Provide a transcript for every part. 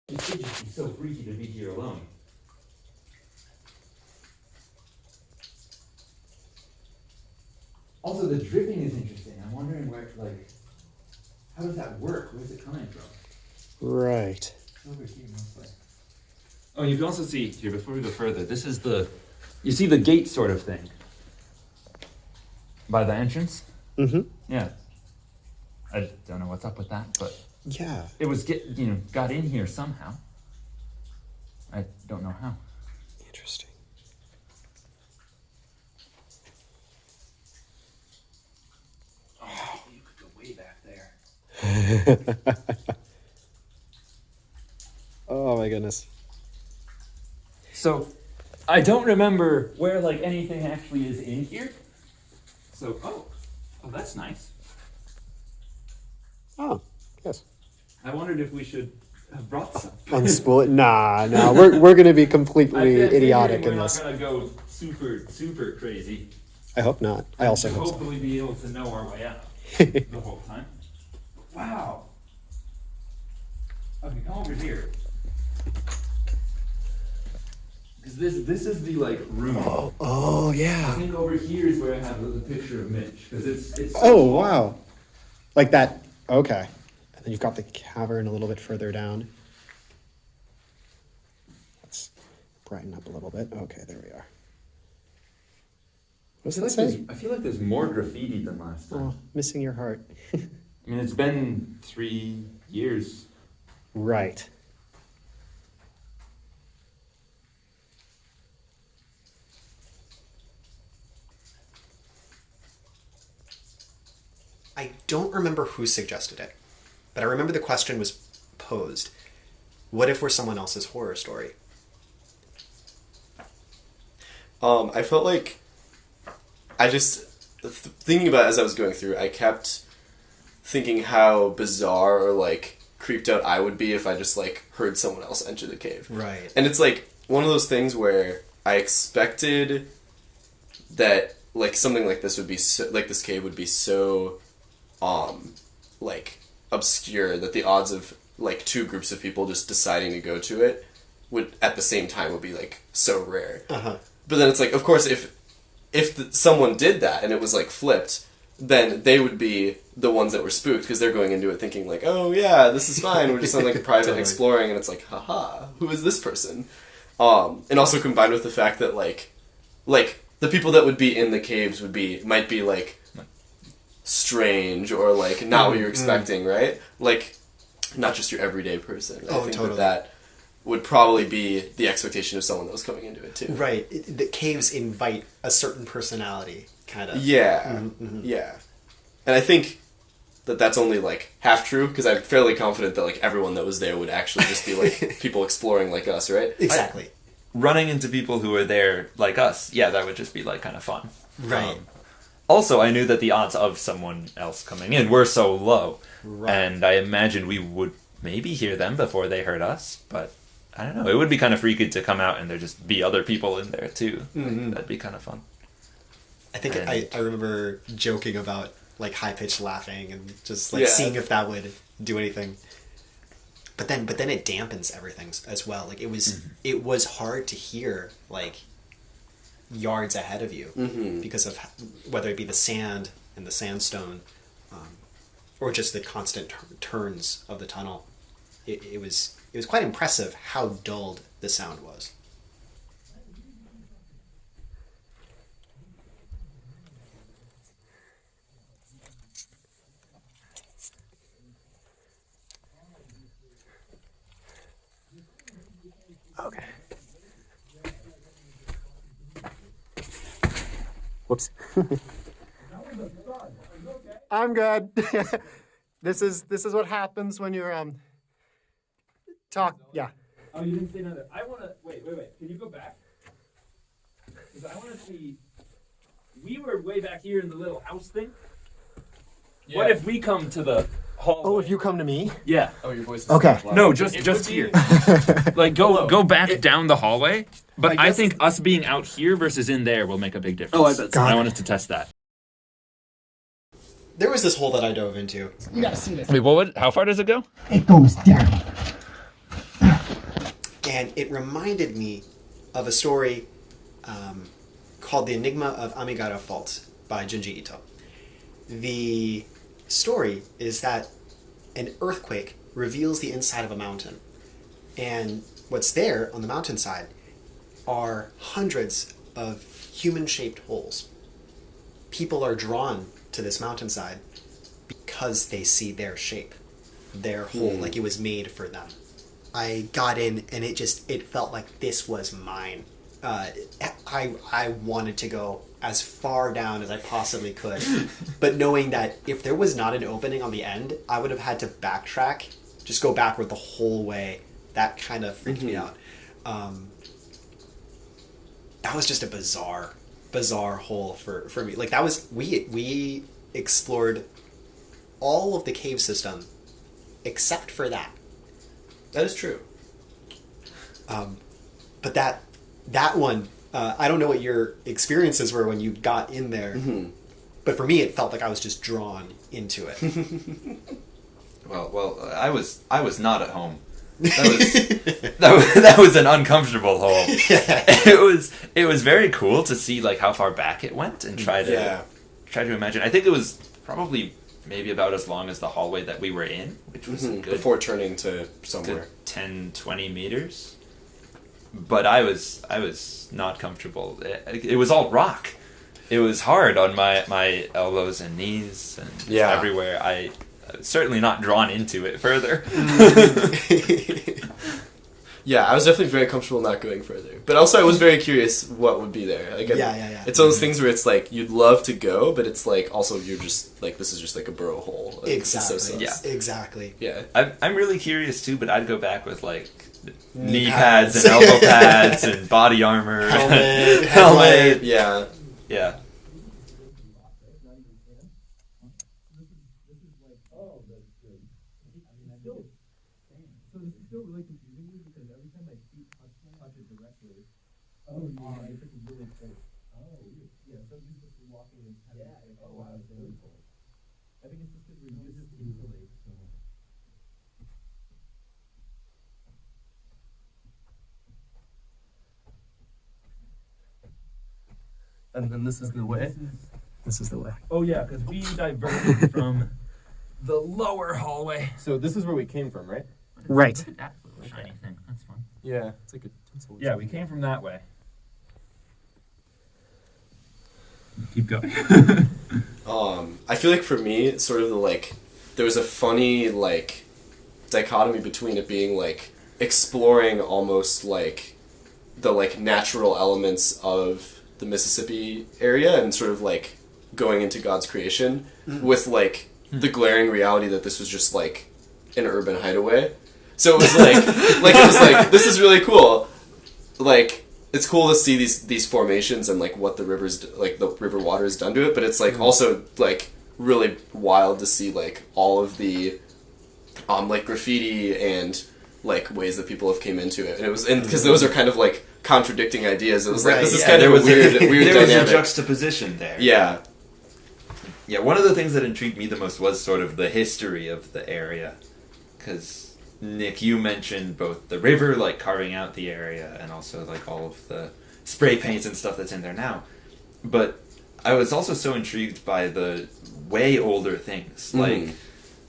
It should just be so freaky to be here alone. Also, the dripping is interesting. I'm wondering where, like, how does that work? Where's it coming from? Right. It's over here, mostly. Oh, you can also see here, before we go further, this is you see the gate sort of thing by the entrance? Mm-hmm. Yeah. I don't know what's up with that, but Yeah. it was got in here somehow. I don't know how. Interesting. Oh, you could go way back there. Oh my goodness. So, I don't remember where like anything actually is in here. So, oh, that's nice. Oh, yes. I wondered if we should have brought some. Unspool it. Nah, we're gonna be completely idiotic in we're this. not gonna go super crazy. I hope not. I also We'll hope so. hopefully be able to know our way out the whole time. Wow. Okay, come over here. Because this is the like room. Oh I yeah. think over here is where I have the picture of Mitch because it's. So Oh small. wow. Like that. Okay. And then you've got the cavern a little bit further down. Let's brighten up a little bit. Okay, there we are. What does that say? I feel like there's more graffiti than last time. Oh, missing your heart. I mean, it's been 3 years. Right. I don't remember who suggested it, but I remember the question was posed. What if we're someone else's horror story? I felt like I just thinking about it as I was going through, I kept thinking how bizarre or like creeped out I would be if I just like heard someone else enter the cave. Right. And it's like one of those things where I expected that like something like this would be so, like this cave would be so like obscure that the odds of like two groups of people just deciding to go to it would at the same time would be like so rare. Uh-huh. But then it's like, of course, if someone did that and it was like flipped, then they would be the ones that were spooked because they're going into it thinking like, oh yeah, this is fine. We're just on like a private Totally. exploring, and it's like, haha, who is this person? And also combined with the fact that like the people that would be in the caves might be like strange or like not what you're expecting, right? Like not just your everyday person. I think totally. that would probably be the expectation of someone that was coming into it too. Right. The caves invite a certain personality, kind of. Yeah, yeah. And I think that that's only like half true because I'm fairly confident that like everyone that was there would actually just be like people exploring like us, right? Exactly. Running into people who are there like us, yeah, that would just be like kind of fun. Right. Also, I knew that the odds of someone else coming in were so low, Right. and I imagined we would maybe hear them before they heard us, but I don't know. It would be kind of freaky to come out and there just be other people in there too. Like, that'd be kind of fun. I think And- I remember joking about like high-pitched laughing and just like Yeah. seeing if that would do anything. But then it dampens everything as well. Like it was hard to hear like yards ahead of you because of whether it be the sand and the sandstone, or just the constant turns of the tunnel. It was quite impressive how dulled the sound was. Okay. Whoops. I'm good. This is what happens when you're talk. Yeah. Oh, you didn't say another. I want to wait. Can you go back? Because I want to see. We were way back here in the little house thing. Yeah. What if we come to the hallway? Oh, if you come to me. Yeah. Oh, your voice is Okay. so loud. No, just here. Like go back down the hallway. But I think us being out here versus in there will make a big difference. Oh, I bet so. Got I it. wanted to test that. There was this hole that I dove into. You gotta see this. Wait, how far does it go? It goes down. And it reminded me of a story called The Enigma of Amigara Fault by Junji Ito. The story is that an earthquake reveals the inside of a mountain. And what's there on the mountainside are hundreds of human-shaped holes. People are drawn to this mountainside because they see their shape, their hole, like it was made for them. I got in and it felt like this was mine. I wanted to go as far down as I possibly could, but knowing that if there was not an opening on the end, I would have had to backtrack, just go backward the whole way. That kind of freaked me out. That was just a bizarre hole for me. Like that was, we explored all of the cave system except for that. That is true. But that one, I don't know what your experiences were when you got in there, but for me it felt like I was just drawn into it. Well, I was not at home. That was an uncomfortable hole. Yeah. It was very cool to see like how far back it went and try to imagine. I think it was probably maybe about as long as the hallway that we were in, which was good, before turning to somewhere. good 10, 20 meters. But I was not comfortable. It was all rock. It was hard on my elbows and knees and everywhere. I certainly not drawn into it further. Yeah, I was definitely very comfortable not going further. But also I was very curious what would be there. Like, Yeah. It's one of those things where it's like, you'd love to go, but it's like, also you're just, like, this is just like a burrow hole. Like, Exactly. It's so sus. Yeah. Exactly. Yeah. I'm really curious too, but I'd go back with like knee pads and elbow pads and body armor, Helmet. Yeah. Yeah. And then this is the way. This is the way. Oh yeah, because we diverted from the lower hallway. So this is where we came from, right? Right. Look at that little shiny thing. That's fun. Yeah. It's like a tinsel. Yeah, we came from that way. Keep going. I feel like for me, it's sort of the, like, there was a funny, like, dichotomy between it being, like, exploring almost, like, the, like, natural elements of the Mississippi area and sort of, like, going into God's creation with, like, the glaring reality that this was just, like, an urban hideaway. So it was, like, this is really cool. Like, it's cool to see these formations and, like, what the rivers, like, the river water has done to it, but it's, like, also, like, really wild to see, like, all of the, like, graffiti and, like, ways that people have came into it. And it was, because those are kind of, like, contradicting ideas. It was like, this is kind of a weird there dynamic. was a juxtaposition there. Yeah. Yeah, one of the things that intrigued me the most was sort of the history of the area. Because, Nick, you mentioned both the river, like, carving out the area, and also, like, all of the spray paints and stuff that's in there now. But I was also so intrigued by the way older things. Like,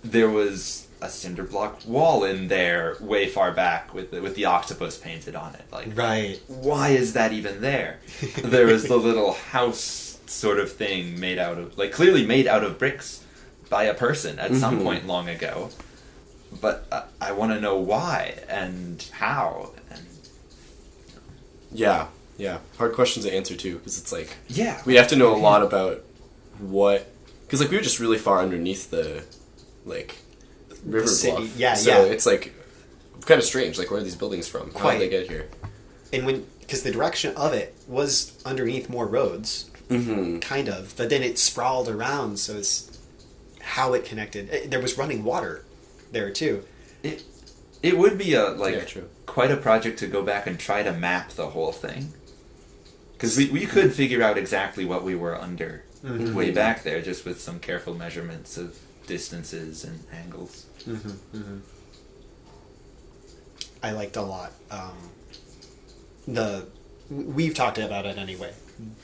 there was a cinder block wall in there way far back with the octopus painted on it. Like, Right. why is that even there? There was the little house sort of thing made out of, like, clearly made out of bricks by a person at some point long ago. But I want to know why and how. And Yeah. Hard questions to answer, too, because it's like... yeah, We have to know a lot about what... Because, like, we were just really far underneath the, like, river city. bluff. Yeah, so yeah. it's, like, kind of strange. Like, where are these buildings from? How Quite. did they get here? And because the direction of it was underneath more roads, kind of, but then it sprawled around, so it's how it connected. There was running water there too. it would be True. quite a project to go back and try to map the whole thing. Because we could figure out exactly what we were under way back there, just with some careful measurements of distances and angles. I liked a lot. We've talked about it anyway.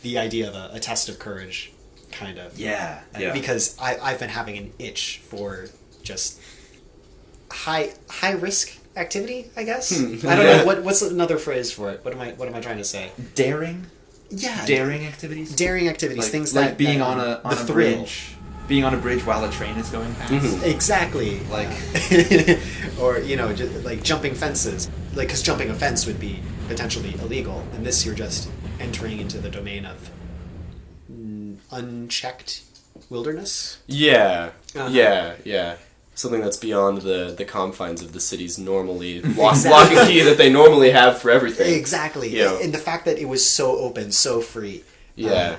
The idea of a test of courage, kind of. Yeah. Because I've been having an itch for just high risk activity, I guess. I don't know what's another phrase for it. What am I trying to say? Daring. Yeah. Daring activities. Daring activities, Like, things like that being that, on a the thrill. bridge. Being on a bridge while a train is going past. Exactly. Like, or just like jumping fences. Like, because jumping a fence would be potentially illegal, and this you're just entering into the domain of unchecked wilderness. Yeah, Uh-huh. yeah. Something that's beyond the confines of the city's normally lock and key that they normally have for everything. Exactly. You know. And the fact that it was so open, so free. Yeah.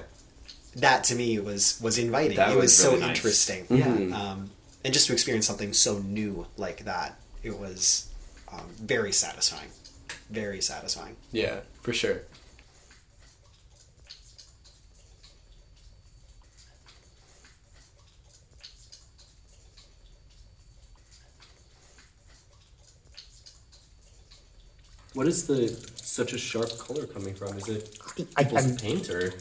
That to me was inviting. That it was was so really nice. interesting. Mhm. Yeah. And just to experience something so new like that, it was very satisfying. Very satisfying. Yeah, for sure. What is such a sharp color coming from? Is it people's paint or?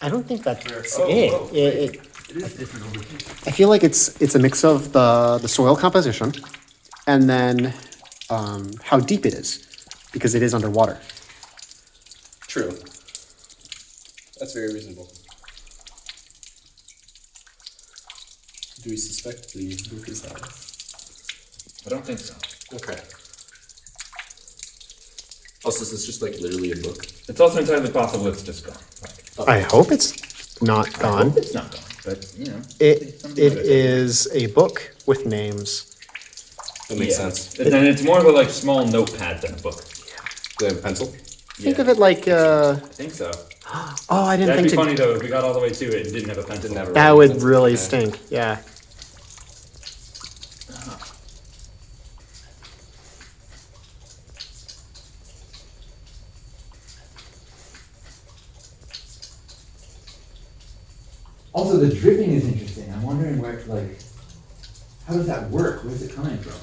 I don't think that's it. oh, It- It is different over here. I feel like it's a mix of the soil composition and then how deep it is, because it is underwater. True. That's very reasonable. Do we suspect the book is that? I don't think so. Okay. Also, is this just like literally a book? It's also entirely possible it's just gone. Like, I hope it's not gone. it's not gone, but It something it about is a book with names. That makes sense. And it's more of a like small notepad than a book. The pencil? Think of it like I think so. oh, I didn't That'd think be to. funny though if we got all the way to it and didn't have a pencil. Didn't have a That writing would pencil. really Yeah. stink. Yeah. Also, the dripping is interesting. I'm wondering where, like, how does that work? Where's it coming from?